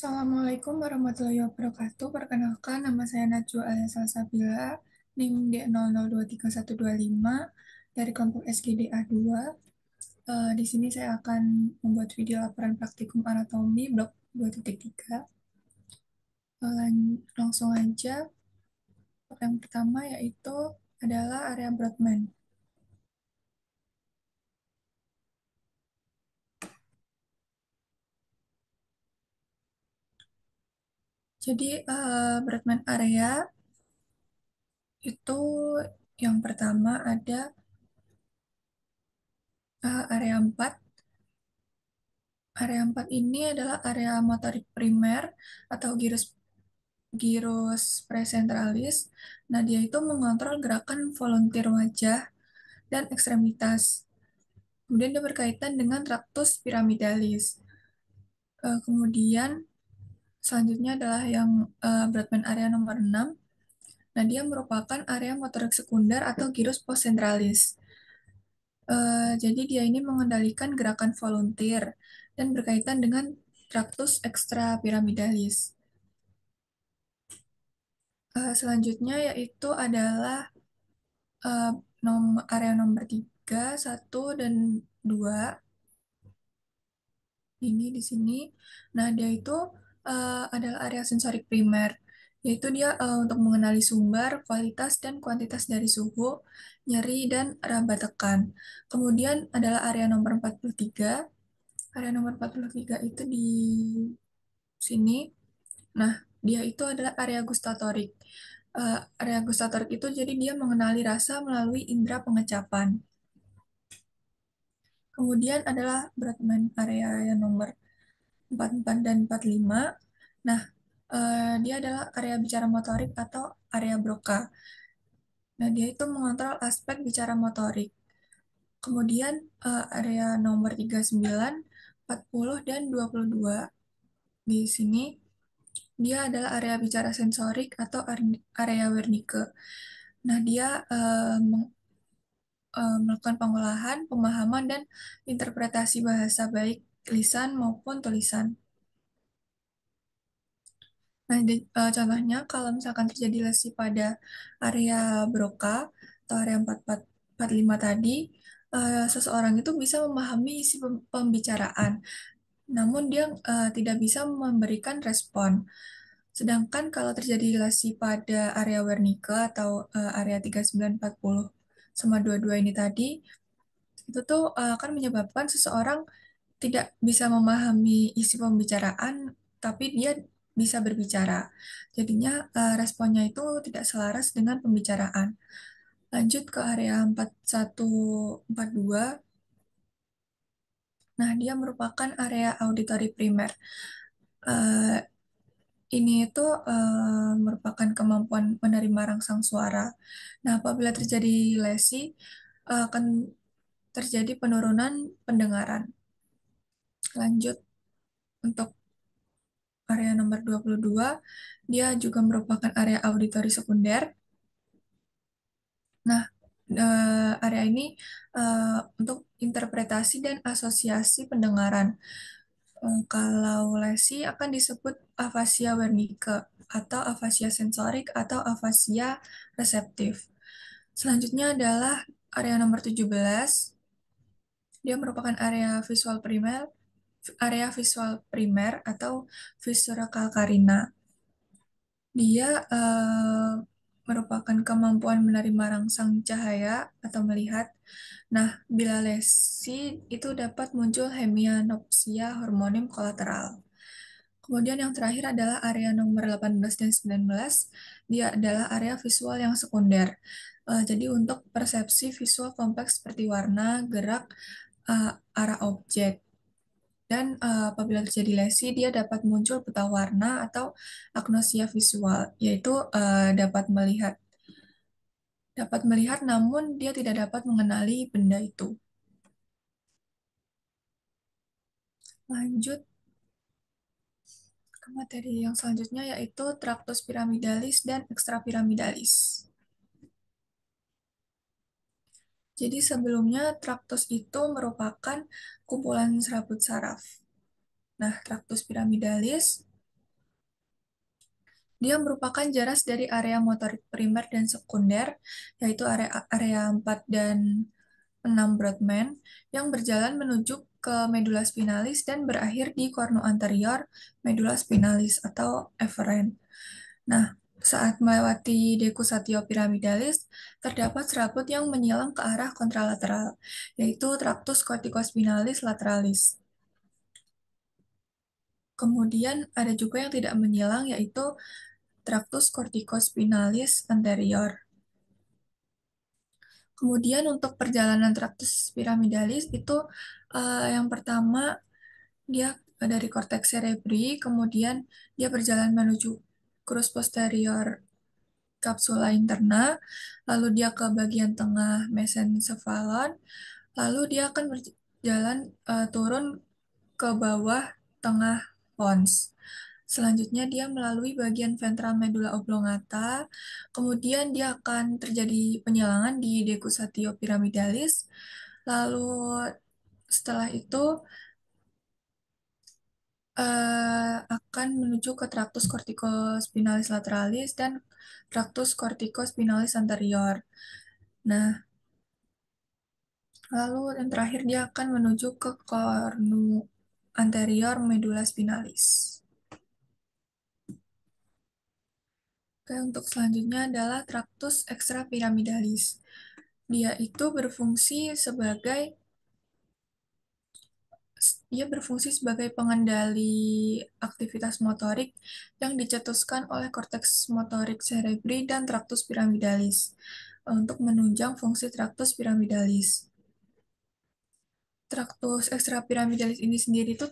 Assalamualaikum warahmatullahi wabarakatuh. Perkenalkan, nama saya Najwa Alias Salsabila, NIM D00231125 dari kelompok SGDA 2. Di sini saya akan membuat video laporan praktikum anatomi blok 2.3. Langsung aja, yang pertama yaitu adalah area Brodmann. Jadi, Brodmann area itu yang pertama ada area 4. Area 4 ini adalah area motorik primer atau gyrus presentralis. Nah, dia itu mengontrol gerakan volunteer wajah dan ekstremitas. Kemudian dia berkaitan dengan tractus pyramidalis. Kemudian selanjutnya adalah yang Brodmann area nomor 6. Nah, dia merupakan area motorik sekunder atau gyrus postcentralis. Jadi dia ini mengendalikan gerakan volunteer dan berkaitan dengan tractus extrapyramidalis. Selanjutnya yaitu adalah eh, area nomor 3, 1, dan 2 ini di sini. Nah, dia itu adalah area sensorik primer, yaitu dia untuk mengenali sumber, kualitas, dan kuantitas dari suhu, nyeri, dan raba tekan. Kemudian adalah area nomor 43. Area nomor 43 itu di sini. Nah, dia itu adalah area gustatorik. Area gustatorik itu jadi dia mengenali rasa melalui indera pengecapan. Kemudian adalah Brodmann area yang nomor 44 dan 45. Nah, dia adalah area bicara motorik atau area Broca. Nah, dia itu mengontrol aspek bicara motorik. Kemudian area nomor 39, 40, dan 22 di sini dia adalah area bicara sensorik atau area Wernicke. Nah, dia melakukan pengolahan, pemahaman, dan interpretasi bahasa baik lisan maupun tulisan. Nah, contohnya kalau misalkan terjadi lesi pada area Broca atau area 4445 tadi, seseorang itu bisa memahami isi pembicaraan, namun dia tidak bisa memberikan respon. Sedangkan kalau terjadi lesi pada area Wernicke atau area 3940 sama 22 ini tadi, itu tuh akan menyebabkan seseorang tidak bisa memahami isi pembicaraan, tapi dia bisa berbicara. Jadinya responnya itu tidak selaras dengan pembicaraan. Lanjut ke area 4142. Nah, dia merupakan area auditori primer. Eh, ini itu merupakan kemampuan menerima rangsang suara. Nah, apabila terjadi lesi, akan terjadi penurunan pendengaran. Lanjut untuk area nomor 22, dia juga merupakan area auditori sekunder. Nah, area ini untuk interpretasi dan asosiasi pendengaran. Kalau lesi akan disebut afasia Wernicke atau afasia sensorik atau afasia reseptif. Selanjutnya adalah area nomor 17. Dia merupakan area visual primer atau viscera calcarina. Dia merupakan kemampuan menerima rangsang cahaya atau melihat. Nah, bila lesi itu dapat muncul hemianopsia hormonim kolateral. Kemudian yang terakhir adalah area nomor 18 dan 19. Dia adalah area visual yang sekunder. Jadi untuk persepsi visual kompleks seperti warna, gerak, arah objek. Dan apabila terjadi lesi, dia dapat muncul buta warna atau agnosia visual, yaitu dapat melihat namun dia tidak dapat mengenali benda itu. Lanjut ke materi yang selanjutnya yaitu tractus pyramidalis dan extrapyramidalis. Jadi sebelumnya traktus itu merupakan kumpulan serabut saraf. Nah, traktus pyramidalis Dia merupakan jaras dari area motorik primer dan sekunder, yaitu area area 4 dan 6 Brodmann, yang berjalan menuju ke medula spinalis dan berakhir di kornu anterior medula spinalis atau efferent. Nah, saat melewati dekusatio piramidalis, terdapat serabut yang menyilang ke arah kontralateral, yaitu tractus corticospinalis lateralis. Kemudian ada juga yang tidak menyilang, yaitu tractus corticospinalis anterior. Kemudian untuk perjalanan tractus piramidalis itu yang pertama dia dari korteks cerebri, kemudian dia berjalan menuju crus posterior kapsula interna, lalu dia ke bagian tengah mesencephalon, lalu dia akan berjalan turun ke bawah tengah pons. Selanjutnya dia melalui bagian ventral medulla oblongata, kemudian dia akan terjadi penyilangan di decussatio piramidalis, lalu setelah itu akan menuju ke tractus corticospinalis lateralis dan tractus corticospinalis anterior. Nah, lalu yang terakhir dia akan menuju ke cornu anterior medulla spinalis. Oke, untuk selanjutnya adalah tractus extrapyramidalis. Dia itu berfungsi sebagai pengendali aktivitas motorik yang dicetuskan oleh korteks motorik cerebri dan tractus piramidalis untuk menunjang fungsi tractus piramidalis. Traktus ekstrapiramidalis ini sendiri itu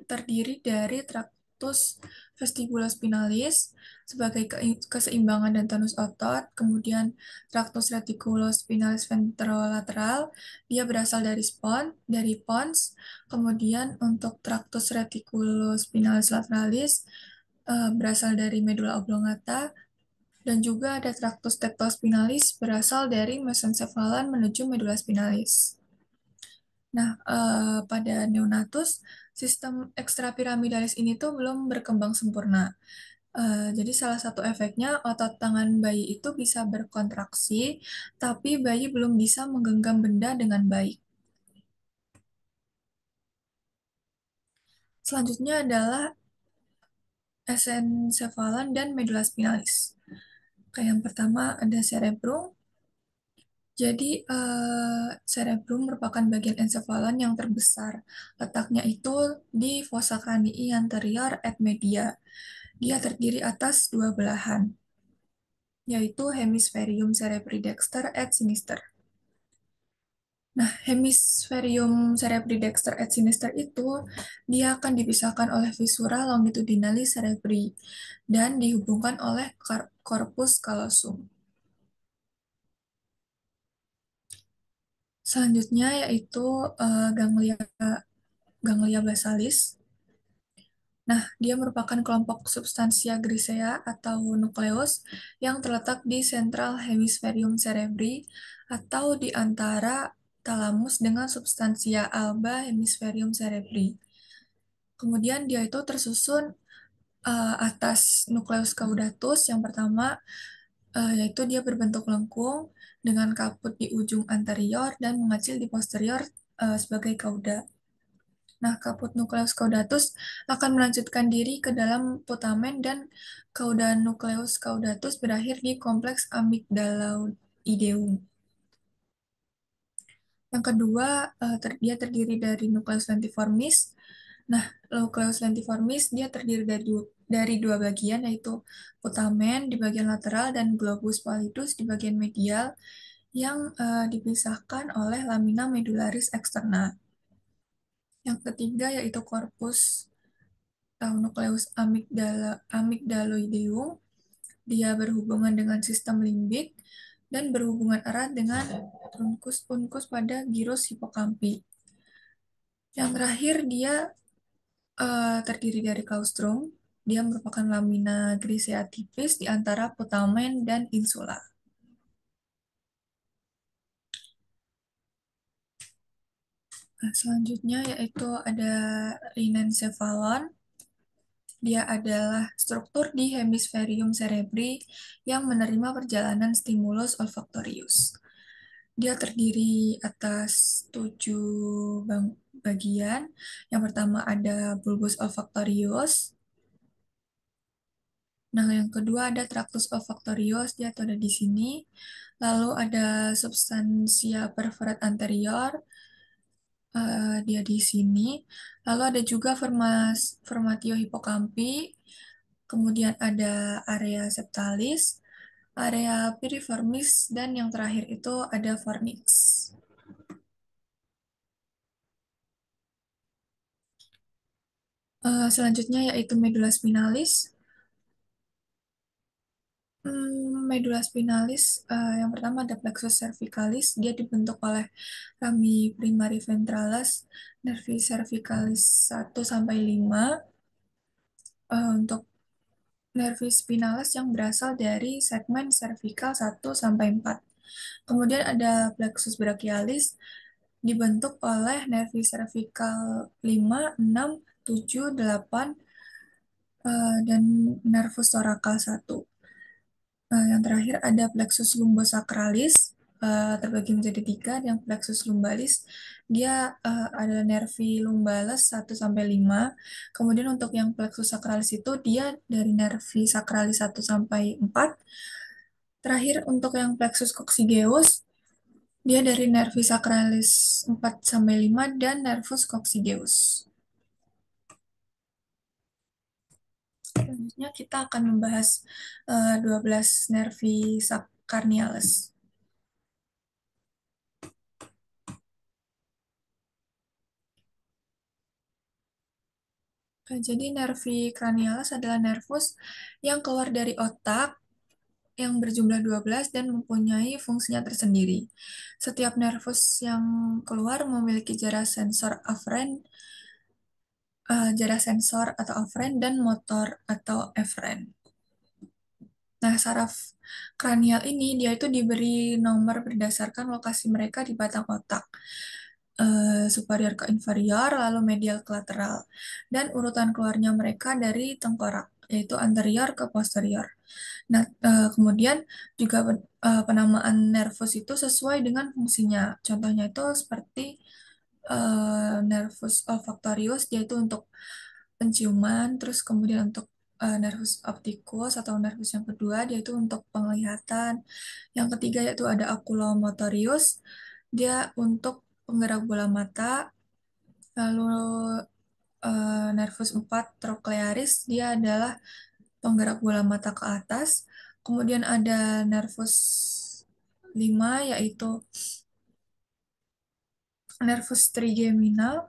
terdiri dari traktus vestibulospinalis sebagai keseimbangan dan tonus otot, kemudian traktus reticulospinalis ventrolateral, dia berasal dari pons, kemudian untuk traktus reticulospinalis lateralis berasal dari medula oblongata, dan juga ada traktus tectospinalis berasal dari mesencephalan menuju medula spinalis. Nah, pada neonatus, sistem ekstrapiramidalis ini tuh belum berkembang sempurna. Jadi salah satu efeknya otot tangan bayi itu bisa berkontraksi, tapi bayi belum bisa menggenggam benda dengan baik. Selanjutnya adalah esencephalan dan medula spinalis. Kayak yang pertama ada cerebrum. Jadi, cerebrum merupakan bagian encephalon yang terbesar. Letaknya itu di fossa cranii anterior et media. Dia terdiri atas dua belahan, yaitu hemisferium cerebri dexter et sinister. Nah, hemisferium cerebri dexter et sinister itu dia akan dipisahkan oleh visura longitudinalis cerebri dan dihubungkan oleh corpus callosum. Selanjutnya yaitu ganglia ganglia basalis. Nah, dia merupakan kelompok substansia grisea atau nukleus yang terletak di sentral hemisferium cerebri atau di antara talamus dengan substansia alba hemisferium cerebri. Kemudian dia itu tersusun atas nukleus caudatus yang pertama, yaitu dia berbentuk lengkung dengan kaput di ujung anterior dan mengecil di posterior sebagai cauda. Nah, kaput nukleus caudatus akan melanjutkan diri ke dalam putamen dan cauda nukleus caudatus berakhir di kompleks amygdaloideum. Yang kedua, dia terdiri dari nukleus lentiformis. Nah, nukleus lentiformis dia terdiri dari dua bagian, yaitu putamen di bagian lateral dan globus pallidus di bagian medial yang dipisahkan oleh lamina medullaris externa. Yang ketiga yaitu korpus atau nukleus amygdaloideum. Dia berhubungan dengan sistem limbik dan berhubungan erat dengan unkus pada gyrus hipokampi. Yang terakhir dia terdiri dari claustrum. Dia merupakan lamina grisea tipis di antara putamen dan insula. Nah, selanjutnya yaitu ada linencephalon. Dia adalah struktur di hemisferium cerebri yang menerima perjalanan stimulus olfaktorius. Dia terdiri atas 7 bagian. Yang pertama ada bulbus olfaktorius. Nah, yang kedua ada tractus olfaktorius, dia tuh ada di sini. Lalu ada substansia perforat anterior, dia di sini. Lalu ada juga formatio hippocampus, kemudian ada area septalis, area piriformis, dan yang terakhir itu ada fornix. Selanjutnya yaitu medula spinalis. Medula spinalis, yang pertama ada plexus cervicalis, dia dibentuk oleh rami primary ventralis, nervi cervicalis 1 sampai 5. Untuk nervi spinalis yang berasal dari segmen cervical 1 sampai 4. Kemudian ada plexus brachialis, dibentuk oleh nervi cervical 5, 6, 7, 8, dan nervus thoracal 1. Yang terakhir ada plexus lumbosacralis, terbagi menjadi 3. Yang plexus lumbalis, dia adalah nervi lumbalis 1 sampai 5. Kemudian untuk yang plexus sacralis itu dia dari nervi sacralis 1 sampai 4. Terakhir untuk yang plexus coccygeus, dia dari nervi sacralis 4 sampai 5 dan nervus coccygeus. Selanjutnya kita akan membahas 12 nervi subcarniales. Oke, jadi nervi cranialis adalah nervus yang keluar dari otak yang berjumlah 12 dan mempunyai fungsinya tersendiri. Setiap nervus yang keluar memiliki jarak sensor atau afferent dan motor atau efferent. Nah, saraf kranial ini dia itu diberi nomor berdasarkan lokasi mereka di batang otak. Superior ke inferior, lalu medial ke lateral. Dan urutan keluarnya mereka dari tengkorak, yaitu anterior ke posterior. Nah, kemudian juga penamaan nervus itu sesuai dengan fungsinya. Contohnya itu seperti nervus olfaktorius, yaitu untuk penciuman, terus kemudian untuk nervus opticus atau nervus yang kedua, yaitu untuk penglihatan. Yang ketiga yaitu ada oculomotorius, dia untuk penggerak bola mata. Lalu nervus 4 trochlearis, dia adalah penggerak bola mata ke atas. Kemudian ada nervus 5 yaitu nervus trigeminal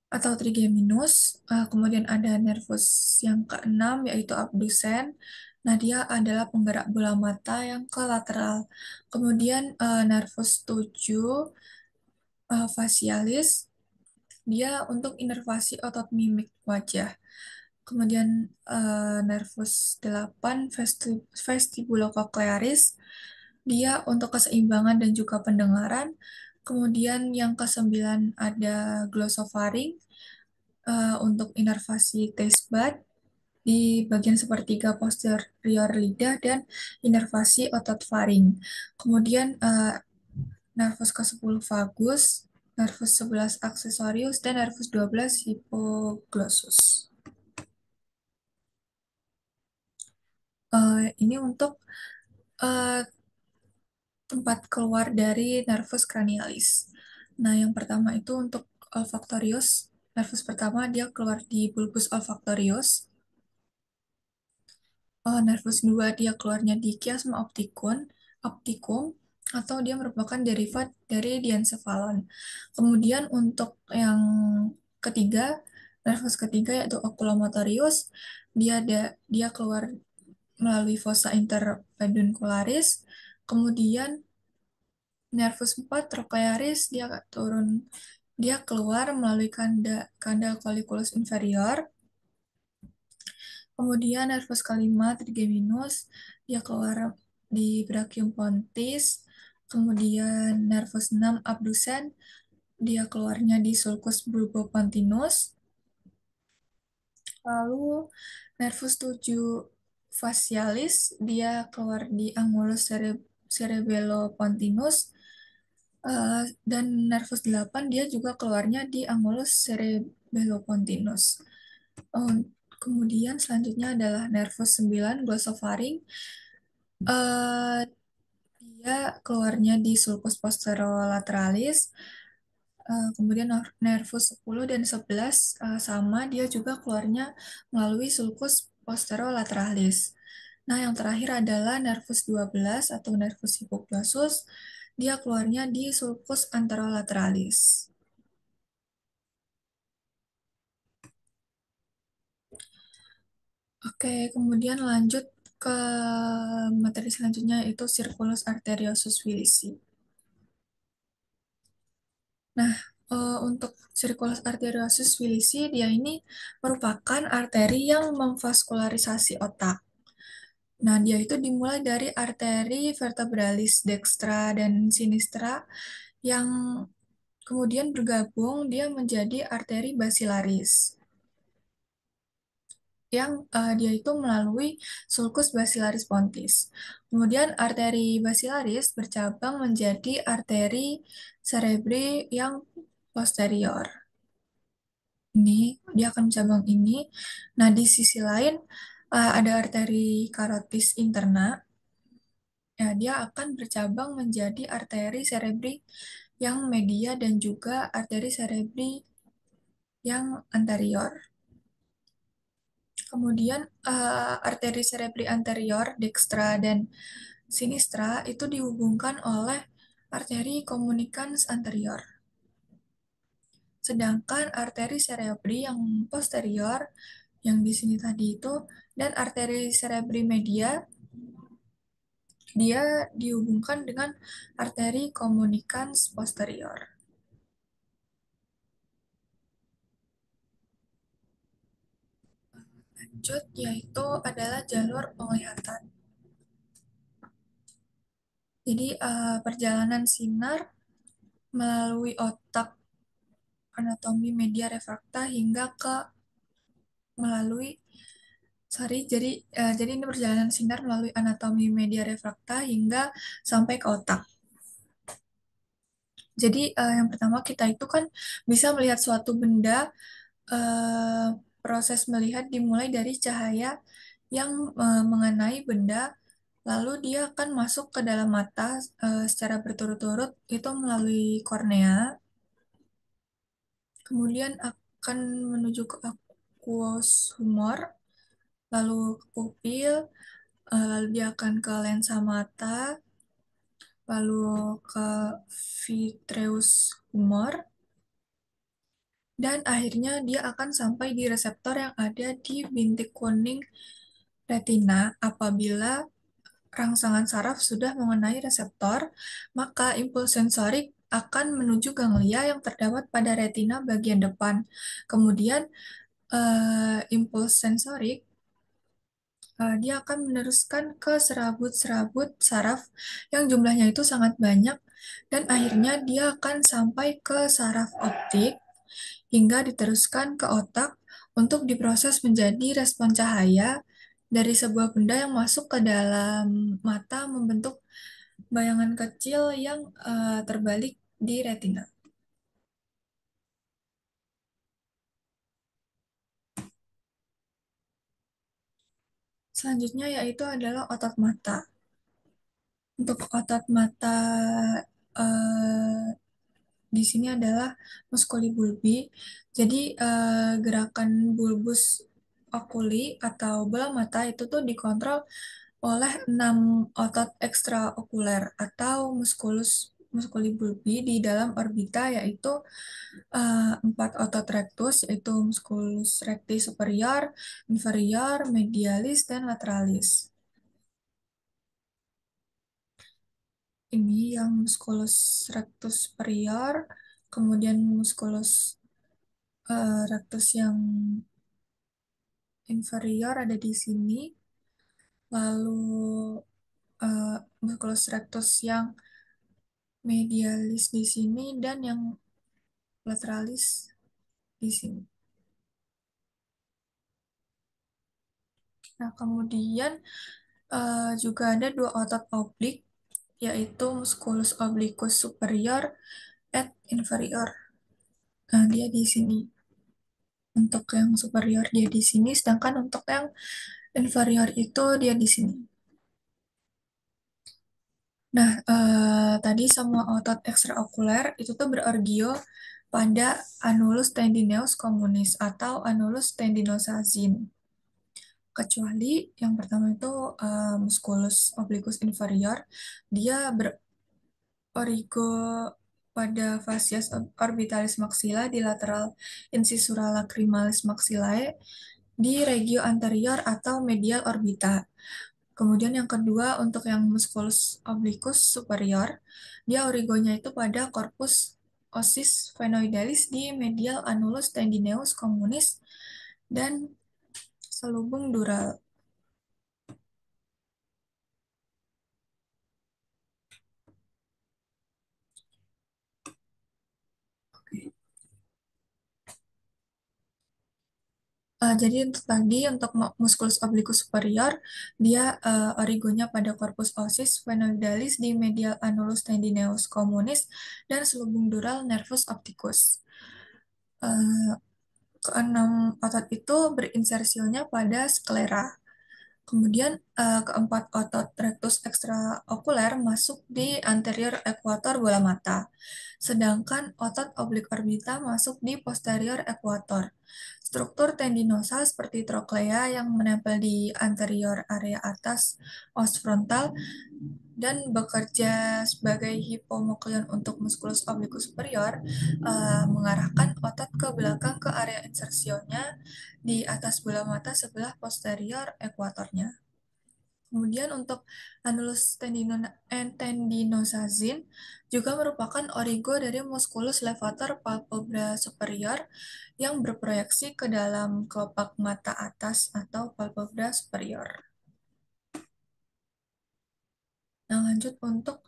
atau trigeminus. Kemudian ada nervus yang keenam yaitu abdusen. Nah, dia adalah penggerak bola mata yang ke lateral. Kemudian nervus 7 facialis, dia untuk inervasi otot mimik wajah. Kemudian nervus 8 vestibulocochlearis, dia untuk keseimbangan dan juga pendengaran. Kemudian yang ke-9 ada glosopharynx, untuk inervasi taste bud di bagian sepertiga posterior lidah dan inervasi otot faring. Kemudian nervus ke-10 vagus, nervus 11 accessorius, dan nervus 12 hypoglossus. Ini untuk eh, tempat keluar dari nervus cranialis. Nah, yang pertama itu untuk olfaktorius. Nervus pertama dia keluar di bulbus olfaktorius. Nervus 2 dia keluarnya di chiasma opticum, atau dia merupakan derivat dari diencephalon. Kemudian untuk yang ketiga, nervus ketiga yaitu oculomotorius, dia keluar melalui fossa interpeduncularis. Kemudian nervus 4 trochlearis dia keluar melalui kandal colliculus inferior. Kemudian nervus kelima trigeminus dia keluar di brachium pontis. Kemudian nervus 6 abdusen dia keluarnya di sulcus bulbopontinus. Lalu nervus 7 facialis dia keluar di angulus cerebellopontinus. Dan nervus 8 dia juga keluarnya di angulus cerebellopontinus. Oh, kemudian selanjutnya adalah nervus 9 glossofaring. Eh, Dia keluarnya di sulcus posterolaterales. Kemudian nervus 10 dan 11 sama, dia juga keluarnya melalui sulcus posterolaterales. Nah, yang terakhir adalah nervus 12 atau nervus hypoglossus. Dia keluarnya di sulcus anterolateralis. Oke, kemudian lanjut ke materi selanjutnya yaitu circulus arteriosus Willisi. Nah, untuk circulus arteriosus Willisi, dia ini merupakan arteri yang memvaskularisasi otak. Nah, dia itu dimulai dari arteri vertebralis dextra dan sinistra yang kemudian bergabung dia menjadi arteri basilaris yang dia itu melalui sulcus basilaris pontis. Kemudian arteri basilaris bercabang menjadi arteri cerebri yang posterior. Ini dia akan cabang ini. Nah, di sisi lain ada arteri karotis interna. Ya, dia akan bercabang menjadi arteri cerebri yang media dan juga arteri cerebri yang anterior. Kemudian arteri cerebri anterior, dextra dan sinistra itu dihubungkan oleh arteri communicans anterior. Sedangkan arteri cerebri yang posterior yang di sini tadi itu dan arteri cerebri media dia dihubungkan dengan arteri communicans posterior. Lanjut yaitu adalah jalur penglihatan. Jadi perjalanan sinar melalui otak anatomi media refrakta hingga ke melalui jadi ini perjalanan sinar melalui anatomi media refrakta hingga sampai ke otak. Jadi yang pertama kita itu kan bisa melihat suatu benda, eh, proses melihat dimulai dari cahaya yang mengenai benda, lalu dia akan masuk ke dalam mata secara berturut-turut itu melalui kornea, kemudian akan menuju ke aqueous humor, lalu ke pupil, lalu dia akan ke lensa mata, lalu ke vitreous humor, dan akhirnya dia akan sampai di reseptor yang ada di bintik kuning retina. Apabila rangsangan saraf sudah mengenai reseptor, maka impuls sensorik akan menuju ganglia yang terdapat pada retina bagian depan. Kemudian, impuls sensorik dia akan meneruskan ke serabut-serabut saraf yang jumlahnya itu sangat banyak dan akhirnya dia akan sampai ke saraf optik hingga diteruskan ke otak untuk diproses menjadi respon cahaya dari sebuah benda yang masuk ke dalam mata membentuk bayangan kecil yang terbalik di retina. Selanjutnya yaitu adalah otot mata. Untuk otot mata eh, di sini adalah muskuli bulbi. Jadi gerakan bulbus okuli atau bola mata itu tuh dikontrol oleh 6 otot ekstraokuler atau muskuli bulbi di dalam orbita yaitu 4 otot rectus yaitu musculus recti superior, inferior, medialis dan lateralis. Ini yang musculus rectus superior, kemudian musculus rectus yang inferior ada di sini, lalu musculus rectus yang medialis di sini dan yang lateralis di sini. Nah, kemudian juga ada dua otot oblik, yaitu musculus obliquus superior et inferior. Nah, dia di sini. Untuk yang superior dia di sini, sedangkan untuk yang inferior itu dia di sini. Nah, tadi semua otot ekstraokuler itu tuh berorgio pada annulus tendineus communis atau annulus tendinosazin. Kecuali yang pertama itu musculus obliquus inferior, dia berorigo pada fascias orbitalis maxilla di lateral incisura lacrimalis maxillae di regio anterior atau medial orbita. Kemudian yang kedua untuk yang musculus obliquus superior, dia origonya itu pada corpus ossis phenoidalis di medial annulus tendineus communis dan selubung dural. Jadi untuk tadi untuk musculus obliquus superior, dia origonya pada corpus ossis phenoidalis di medial annulus tendineus communis dan selubung dural nervus opticus. Eh, Keenam otot itu berinsersinya pada sklera. Kemudian keempat otot rectus extraocular masuk di anterior ekuator bola mata, sedangkan otot oblik orbita masuk di posterior ekuator. Struktur tendinosal seperti troklea yang menempel di anterior area atas os frontal dan bekerja sebagai hipomokleon untuk musculus obliquus superior, mengarahkan otot ke belakang ke area insersionya di atas bola mata sebelah posterior ekuatornya. Kemudian untuk annulus tendinosazin juga merupakan origo dari musculus levator palpebra superior yang berproyeksi ke dalam kelopak mata atas atau palpebra superior. Nah, lanjut untuk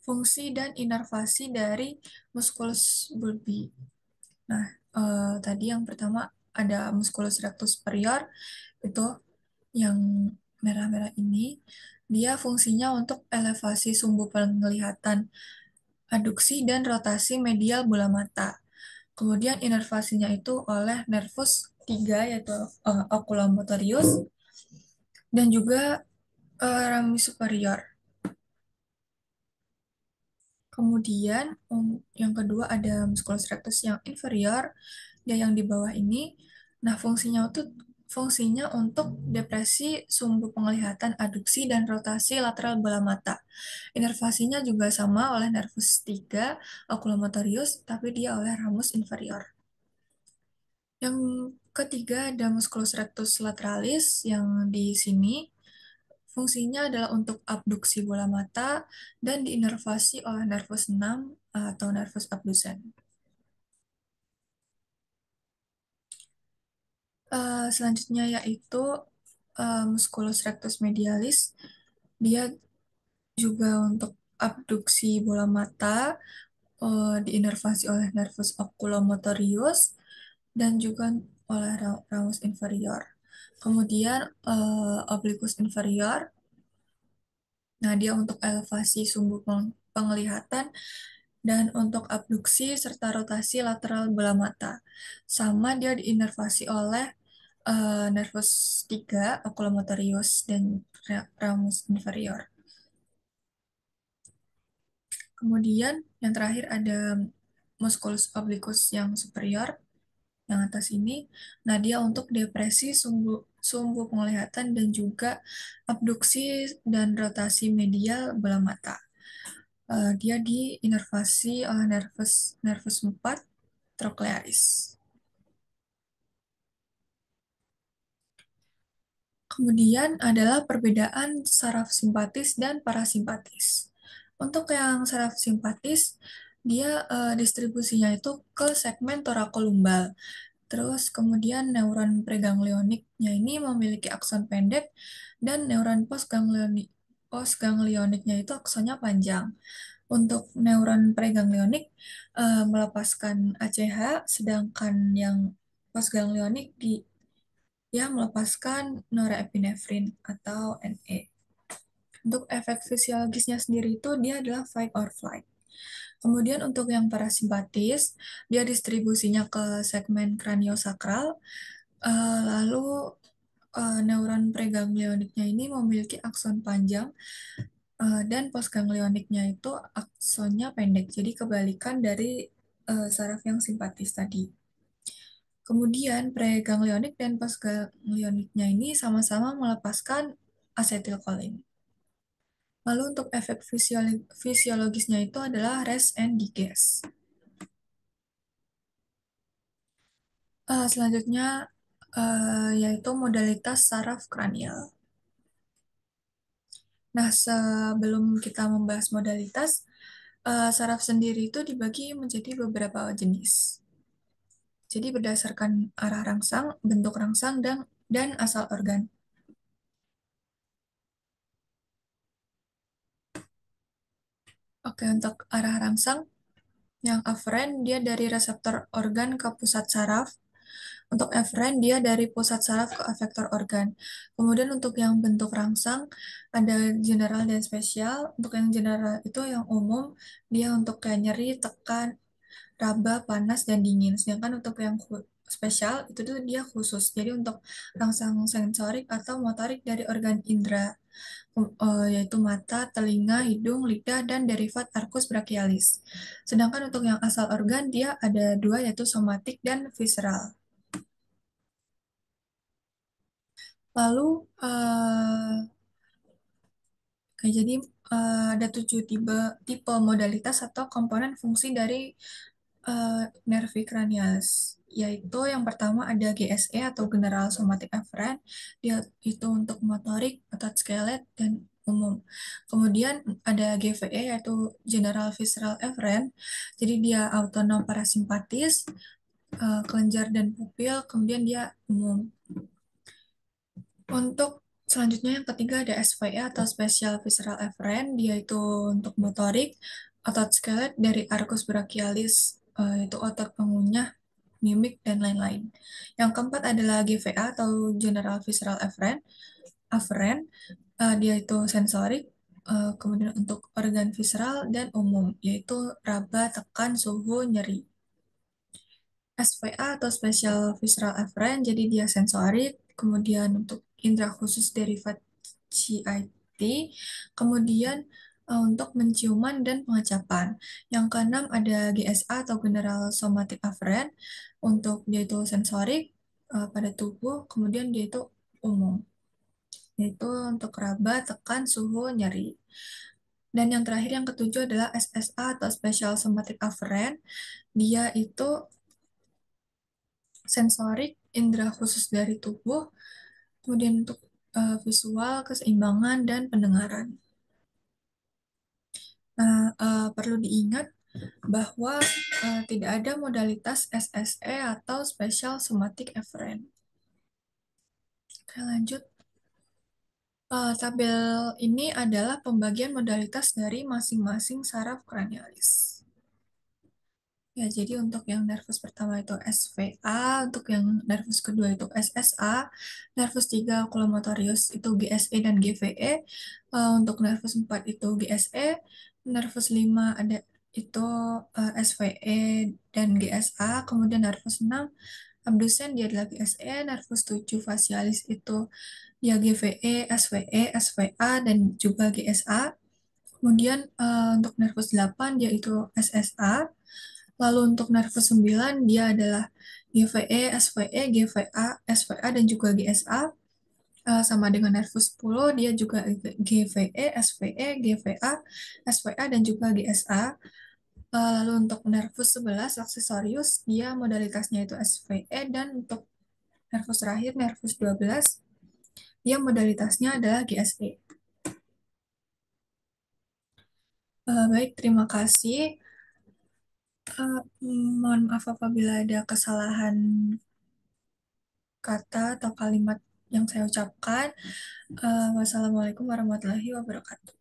fungsi dan inervasi dari musculus bulbi. Nah, tadi yang pertama ada musculus rectus superior, itu yang merah-merah ini, dia fungsinya untuk elevasi sumbu penglihatan, aduksi, dan rotasi medial bola mata. Kemudian inervasinya itu oleh nervus 3 yaitu oculomotorius dan juga ramus superior. Kemudian yang kedua ada musculus rectus yang inferior, dia yang di bawah ini. Nah, fungsinya untuk depresi sumbu penglihatan, aduksi, dan rotasi lateral bola mata. Inervasinya juga sama oleh nervus 3 oculomotorius, tapi dia oleh ramus inferior. Yang ketiga ada musculus rectus lateralis yang di sini. Fungsinya adalah untuk abduksi bola mata dan diinervasi oleh nervus 6 atau nervus abducens. Selanjutnya yaitu musculus rectus medialis. Dia juga untuk abduksi bola mata diinervasi oleh nervus oculomotorius dan juga oleh ramus inferior. Kemudian obliquus inferior. Nah, dia untuk elevasi sumbu penglihatan dan untuk abduksi serta rotasi lateral bola mata. Sama dia diinervasi oleh nervus 3, oculomotorius, dan ramus inferior. Kemudian yang terakhir ada musculus obliquus yang superior, yang atas ini. Nah, dia untuk depresi sumbu sumbu penglihatan dan juga abduksi dan rotasi medial bola mata. Dia diinervasi oleh nervus nervus 4 trochlearis. Kemudian adalah perbedaan saraf simpatis dan parasimpatis. Untuk yang saraf simpatis, dia distribusinya itu ke segmen torakolumbal. Terus kemudian neuron preganglioniknya ini memiliki akson pendek dan neuron postganglioniknya itu aksonnya panjang. Untuk neuron preganglionik melepaskan ACH, sedangkan yang postganglionik yang melepaskan norepinefrin atau NE. Untuk efek fisiologisnya sendiri itu dia adalah fight or flight. Kemudian untuk yang parasimpatis, dia distribusinya ke segmen kraniosakral, lalu neuron preganglioniknya ini memiliki akson panjang dan postganglioniknya itu aksonnya pendek. Jadi kebalikan dari saraf yang simpatis tadi. Kemudian preganglionik dan postganglioniknya ini sama-sama melepaskan asetilkolin. Lalu untuk efek fisiologisnya itu adalah rest and digest. Selanjutnya yaitu modalitas saraf kranial. Nah, sebelum kita membahas modalitas, saraf sendiri itu dibagi menjadi beberapa jenis. Jadi berdasarkan arah rangsang, bentuk rangsang, dan asal organ. Oke, untuk arah rangsang, yang aferen dia dari reseptor organ ke pusat saraf. Untuk eferen dia dari pusat saraf ke efektor organ. Kemudian untuk yang bentuk rangsang, ada general dan spesial. Untuk yang general itu yang umum, dia untuk kayak nyeri, tekan, raba, panas, dan dingin. Sedangkan untuk yang spesial itu tuh dia khusus. Jadi untuk rangsang sensorik atau motorik dari organ indera, yaitu mata, telinga, hidung, lidah, dan derivat arcus brachialis. Sedangkan untuk yang asal organ dia ada dua yaitu somatik dan visceral. Lalu jadi ada 7 tipe modalitas atau komponen fungsi dari nervi cranialis, yaitu yang pertama ada GSE atau General Somatic Afferent, dia itu untuk motorik, otot skelet, dan umum. Kemudian ada GVE yaitu General Visceral Afferent, jadi dia autonom parasimpatis, kelenjar dan pupil, kemudian dia umum. Untuk selanjutnya yang ketiga ada SVA atau Special Visceral Efferent, dia itu untuk motorik, otot skelet dari arcus brachialis, itu otot pengunyah, mimik, dan lain-lain. Yang keempat adalah GVA atau General Visceral Efferent, Afferent, dia itu sensorik, kemudian untuk organ visceral dan umum, yaitu raba, tekan, suhu, nyeri. SVA atau Special Visceral Afferent, jadi dia sensorik, kemudian untuk indera khusus derivat CIT, kemudian untuk menciuman dan pengecapan. Yang keenam ada GSA atau General Somatic Afferent, untuk dia itu sensorik pada tubuh, kemudian dia itu umum, yaitu untuk raba, tekan, suhu, nyeri. Dan yang terakhir yang ketujuh adalah SSA atau Special Somatic Afferent, dia itu sensorik, indera khusus dari tubuh, kemudian untuk visual, keseimbangan, dan pendengaran. Nah, perlu diingat bahwa tidak ada modalitas SSE atau Special Somatic Efferent. Oke, lanjut. Tabel ini adalah pembagian modalitas dari masing-masing saraf kranialis. Ya, jadi untuk yang nervus pertama itu SVA, untuk yang nervus kedua itu SSA, nervus 3 oculomotorius itu GSE dan GVE, untuk nervus 4 itu GSE, nervus 5 ada itu SVE dan GSA, kemudian nervus 6 abdusen dia adalah GSE, nervus 7 facialis itu ya GVE, SVE, SVA, dan juga GSA. Kemudian untuk nervus 8 dia itu SSA. Lalu untuk nervus 9 dia adalah GVE, SVE, GVA, SVA, dan juga GSA. Sama dengan nervus 10 dia juga GVE, SVE, GVA, SVA, dan juga GSA. Lalu untuk nervus 11 aksesorius dia modalitasnya itu SVE, dan untuk nervus terakhir nervus 12 dia modalitasnya adalah GSE. Baik, terima kasih. Mohon maaf apabila ada kesalahan kata atau kalimat yang saya ucapkan. Wassalamualaikum warahmatullahi wabarakatuh.